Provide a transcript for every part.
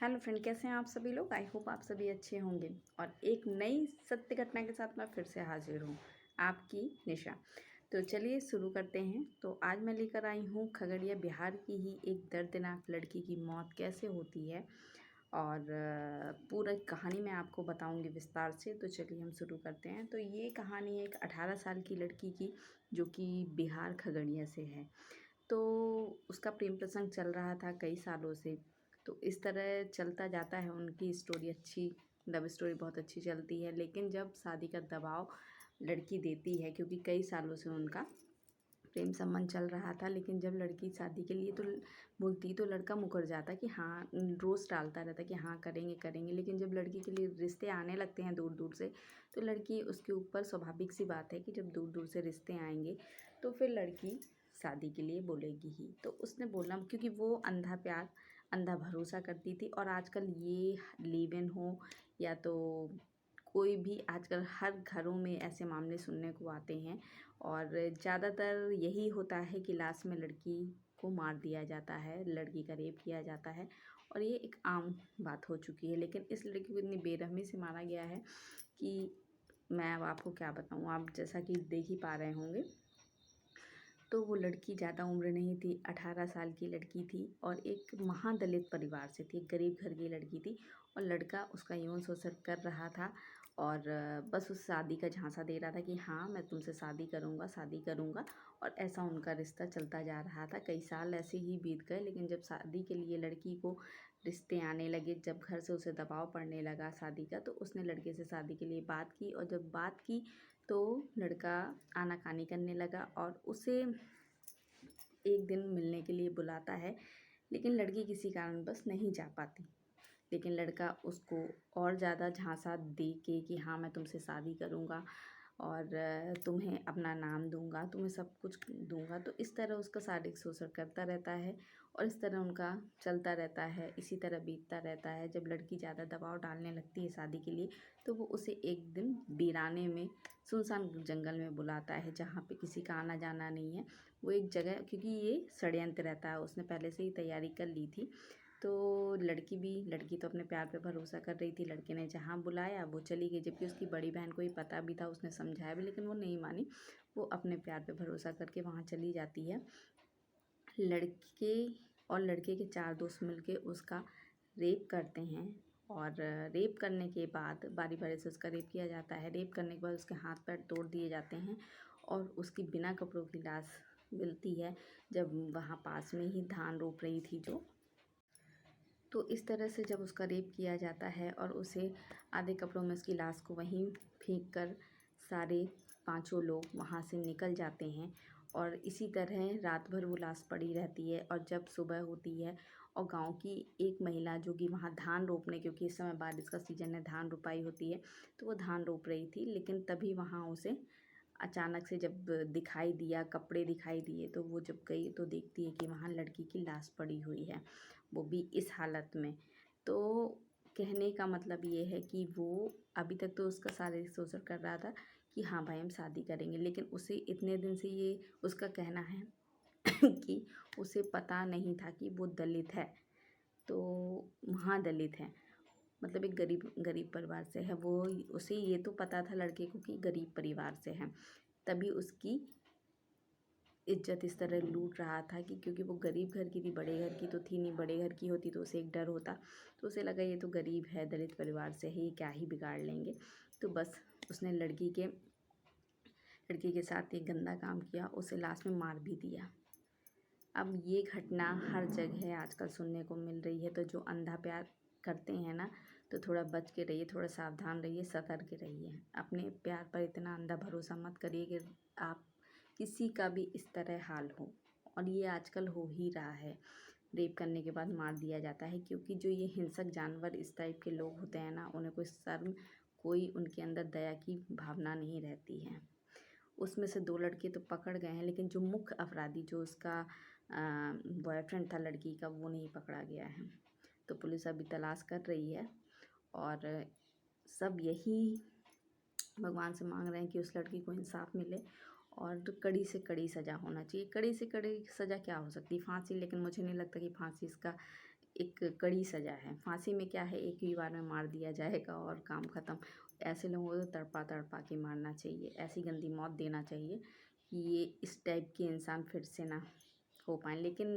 Hello friend, कैसे हैं आप सभी लोग। आई होप आप सभी अच्छे होंगे। और एक नई सत्य घटना के साथ मैं फिर से हाजिर हूँ, आपकी निशा। तो चलिए शुरू करते हैं। तो आज मैं लेकर आई हूँ खगड़िया बिहार की ही एक दर्दनाक लड़की की मौत कैसे होती है, और पूरा कहानी मैं आपको बताऊंगी विस्तार से। तो चलिए हम शुरू करते हैं। तो ये कहानी है एक 18 साल की लड़की की, जो कि बिहार खगड़िया से है। तो उसका प्रेम प्रसंग चल रहा था कई सालों से। तो इस तरह चलता जाता है उनकी स्टोरी। अच्छी लव स्टोरी बहुत अच्छी चलती है, लेकिन जब शादी का दबाव लड़की देती है, क्योंकि कई सालों से उनका प्रेम संबंध चल रहा था, लेकिन जब लड़की शादी के लिए तो बोलती तो लड़का मुकर जाता कि हाँ, रोज़ टालता रहता कि हाँ करेंगे करेंगे। लेकिन जब लड़की के लिए रिश्ते आने लगते हैं दूर दूर से, तो लड़की उसके ऊपर, स्वाभाविक सी बात है कि जब दूर दूर से रिश्ते आएंगे तो फिर लड़की शादी के लिए बोलेगी ही। तो उसने बोला, क्योंकि वो अंधा प्यार अंधा भरोसा करती थी। और आजकल ये लिव इन हो या तो कोई भी, आजकल हर घरों में ऐसे मामले सुनने को आते हैं। और ज़्यादातर यही होता है कि लास्ट में लड़की को मार दिया जाता है, लड़की का रेप किया जाता है, और ये एक आम बात हो चुकी है। लेकिन इस लड़की को इतनी बेरहमी से मारा गया है कि मैं अब आपको क्या बताऊँ। आप जैसा कि देख ही पा रहे होंगे। तो वो लड़की ज़्यादा उम्र नहीं थी, 18 साल की लड़की थी, और एक महादलित परिवार से थी, एक गरीब घर की लड़की थी। और लड़का उसका यौन शोषण कर रहा था, और बस उस शादी का झांसा दे रहा था कि हाँ मैं तुमसे शादी करूँगा शादी करूँगा। और ऐसा उनका रिश्ता चलता जा रहा था। कई साल ऐसे ही बीत गए, लेकिन जब शादी के लिए लड़की को रिश्ते आने लगे, जब घर से उसे दबाव पड़ने लगा शादी का, तो उसने लड़के से शादी के लिए बात की। और जब बात की तो लड़का आनाकानी करने लगा और उसे एक दिन मिलने के लिए बुलाता है, लेकिन लड़की किसी कारणवश नहीं जा पाती। लेकिन लड़का उसको और ज़्यादा झांसा दे के कि हाँ मैं तुमसे शादी करूँगा, और तुम्हें अपना नाम दूंगा, तुम्हें सब कुछ दूंगा। तो इस तरह उसका शारीरिक शोषण करता रहता है, और इस तरह उनका चलता रहता है, इसी तरह बीतता रहता है। जब लड़की ज़्यादा दबाव डालने लगती है शादी के लिए, तो वो उसे एक दिन वीराने में, सुनसान जंगल में बुलाता है, जहाँ पे किसी का आना जाना नहीं है। वो एक जगह, क्योंकि ये षड्यंत्र रहता है, उसने पहले से ही तैयारी कर ली थी। तो लड़की तो अपने प्यार पे भरोसा कर रही थी। लड़के ने जहाँ बुलाया वो चली गई, जबकि उसकी बड़ी बहन को ही पता भी था, उसने समझाया भी, लेकिन वो नहीं मानी। वो अपने प्यार पे भरोसा करके वहाँ चली जाती है। लड़के और लड़के के 4 दोस्त मिलके उसका रेप करते हैं, और रेप करने के बाद बारी बारी से उसका रेप किया जाता है। रेप करने के बाद उसके हाथ पैर तोड़ दिए जाते हैं, और उसकी बिना कपड़ों की लाश मिलती है, जब वहाँ पास में ही धान रोप रही थी जो। तो इस तरह से जब उसका रेप किया जाता है और उसे आधे कपड़ों में उसकी लाश को वहीं फेंक कर सारे पांचों लोग वहाँ से निकल जाते हैं। और इसी तरह रात भर वो लाश पड़ी रहती है। और जब सुबह होती है और गांव की एक महिला, जो कि वहाँ धान रोपने, क्योंकि इस समय बारिश का सीजन है, धान रोपाई होती है, तो वो धान रोप रही थी। लेकिन तभी वहाँ उसे अचानक से जब दिखाई दिया, कपड़े दिखाई दिए, तो वो जब गई तो देखती है कि वहाँ लड़की की लाश पड़ी हुई है, वो भी इस हालत में। तो कहने का मतलब ये है कि वो अभी तक तो उसका शारीरिक शोषण कर रहा था कि हाँ भाई हम शादी करेंगे, लेकिन उसे इतने दिन से ये उसका कहना है कि उसे पता नहीं था कि वो दलित है। तो वहाँ दलित है, मतलब एक गरीब गरीब परिवार से है वो। उसे ये तो पता था लड़के को कि गरीब परिवार से है, तभी उसकी इज्जत इस तरह लूट रहा था कि क्योंकि वो गरीब घर की थी, बड़े घर की तो थी नहीं। बड़े घर की होती तो उसे एक डर होता, तो उसे लगा ये तो गरीब है, दलित परिवार से है, ये क्या ही बिगाड़ लेंगे। तो बस उसने लड़की के साथ एक गंदा काम किया, उसे लास्ट में मार भी दिया। अब ये घटना हर जगह आजकल सुनने को मिल रही है। तो जो अंधा प्यार करते हैं ना, तो थोड़ा बच के रहिए, थोड़ा सावधान रहिए, सतर्क रहिए। अपने प्यार पर इतना अंधा भरोसा मत करिए कि आप किसी का भी इस तरह हाल हो। और ये आजकल हो ही रहा है, रेप करने के बाद मार दिया जाता है। क्योंकि जो ये हिंसक जानवर इस टाइप के लोग होते हैं ना, उन्हें कोई शर्म, कोई उनके अंदर दया की भावना नहीं रहती है। उसमें से 2 लड़के तो पकड़ गए हैं, लेकिन जो मुख्य अपराधी, जो उसका बॉयफ्रेंड था लड़की का, वो नहीं पकड़ा गया है। तो पुलिस अभी तलाश कर रही है, और सब यही भगवान से मांग रहे हैं कि उस लड़की को इंसाफ मिले, और कड़ी से कड़ी सज़ा होना चाहिए। कड़ी से कड़ी सज़ा क्या हो सकती है? फांसी। लेकिन मुझे नहीं लगता कि फांसी इसका एक कड़ी सज़ा है। फांसी में क्या है, एक ही बार में मार दिया जाएगा और काम ख़त्म। ऐसे लोगों को तो तड़पा तड़पा के मारना चाहिए, ऐसी गंदी मौत देना चाहिए कि ये इस टाइप के इंसान फिर से ना हो पाएँ। लेकिन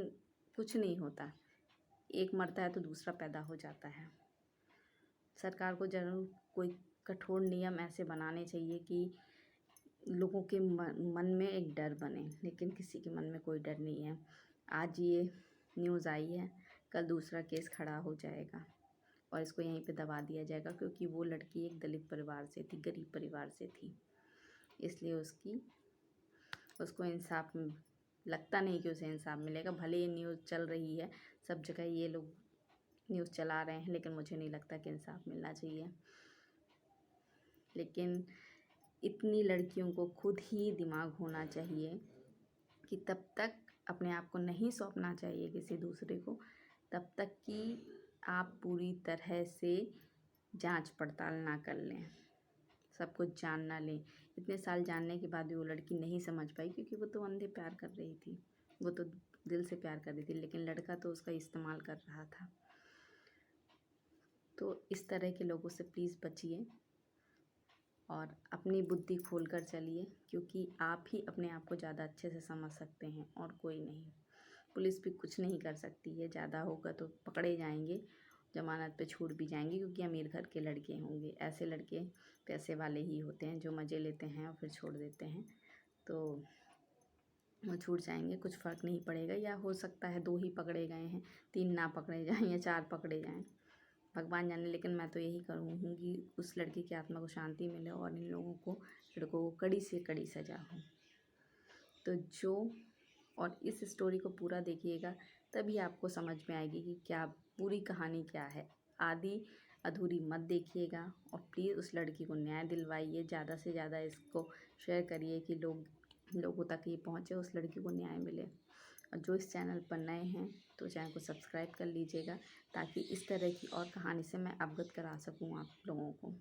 कुछ नहीं होता, एक मरता है तो दूसरा पैदा हो जाता है। सरकार को ज़रूर कोई कठोर नियम ऐसे बनाने चाहिए कि लोगों के मन में एक डर बने, लेकिन किसी के मन में कोई डर नहीं है। आज ये न्यूज़ आई है, कल दूसरा केस खड़ा हो जाएगा और इसको यहीं पे दबा दिया जाएगा, क्योंकि वो लड़की एक दलित परिवार से थी, गरीब परिवार से थी, इसलिए उसको इंसाफ लगता नहीं कि उसे इंसाफ मिलेगा। भले ये न्यूज़ चल रही है, सब जगह ये लोग न्यूज़ चला रहे हैं, लेकिन मुझे नहीं लगता कि इंसाफ मिलना चाहिए। लेकिन इतनी लड़कियों को खुद ही दिमाग होना चाहिए कि तब तक अपने आप को नहीं सौंपना चाहिए किसी दूसरे को, तब तक कि आप पूरी तरह से जांच पड़ताल ना कर लें, सब कुछ जान ना लें। इतने साल जानने के बाद भी वो लड़की नहीं समझ पाई, क्योंकि वो तो अंधे प्यार कर रही थी, वो तो दिल से प्यार कर रही थी, लेकिन लड़का तो उसका इस्तेमाल कर रहा था। तो इस तरह के लोगों से प्लीज़ बचिए और अपनी बुद्धि खोल कर चलिए, क्योंकि आप ही अपने आप को ज़्यादा अच्छे से समझ सकते हैं और कोई नहीं। पुलिस भी कुछ नहीं कर सकती है, ज़्यादा होगा तो पकड़े जाएंगे, ज़मानत पे छूट भी जाएंगे, क्योंकि अमीर घर के लड़के होंगे। ऐसे लड़के पैसे वाले ही होते हैं जो मज़े लेते हैं और फिर छोड़ देते हैं, तो वो छूट जाएंगे, कुछ फ़र्क नहीं पड़ेगा। या हो सकता है 2 ही पकड़े गए हैं, 3 ना पकड़े जाएँ या 4 पकड़े जाएँ, भगवान जाने। लेकिन मैं तो यही करूँगी, उस लड़की की आत्मा को शांति मिले और इन लोगों को, लड़कों को कड़ी से कड़ी सज़ा हो। तो जो और इस स्टोरी को पूरा देखिएगा, तभी आपको समझ में आएगी कि क्या पूरी कहानी क्या है। आधी अधूरी मत देखिएगा और प्लीज़ उस लड़की को न्याय दिलवाइए। ज़्यादा से ज़्यादा इसको शेयर करिए कि लोगों तक ये पहुँचे, उस लड़की को न्याय मिले। और जो इस चैनल पर नए हैं तो चैनल को सब्सक्राइब कर लीजिएगा, ताकि इस तरह की और कहानी से मैं अवगत करा सकूँ आप लोगों को,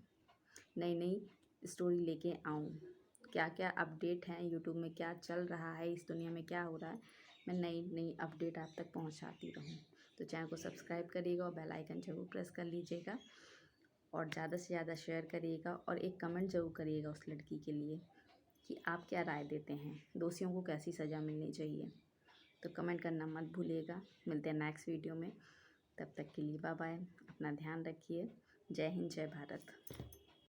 नई नई स्टोरी लेके आऊँ। क्या क्या अपडेट हैं यूट्यूब में, क्या चल रहा है, इस दुनिया में क्या हो रहा है, मैं नई नई अपडेट आप तक पहुंचाती रहूं। तो चैनल को सब्सक्राइब करिएगा और बेल आइकन ज़रूर प्रेस कर लीजिएगा और ज़्यादा से ज़्यादा शेयर करिएगा और एक कमेंट ज़रूर करिएगा उस लड़की के लिए कि आप क्या राय देते हैं, दोषियों को कैसी सज़ा मिलनी चाहिए। तो कमेंट करना मत भूलिएगा। मिलते हैं नेक्स्ट वीडियो में, तब तक के लिए बाय बाय। अपना ध्यान रखिए। जय हिंद, जय भारत।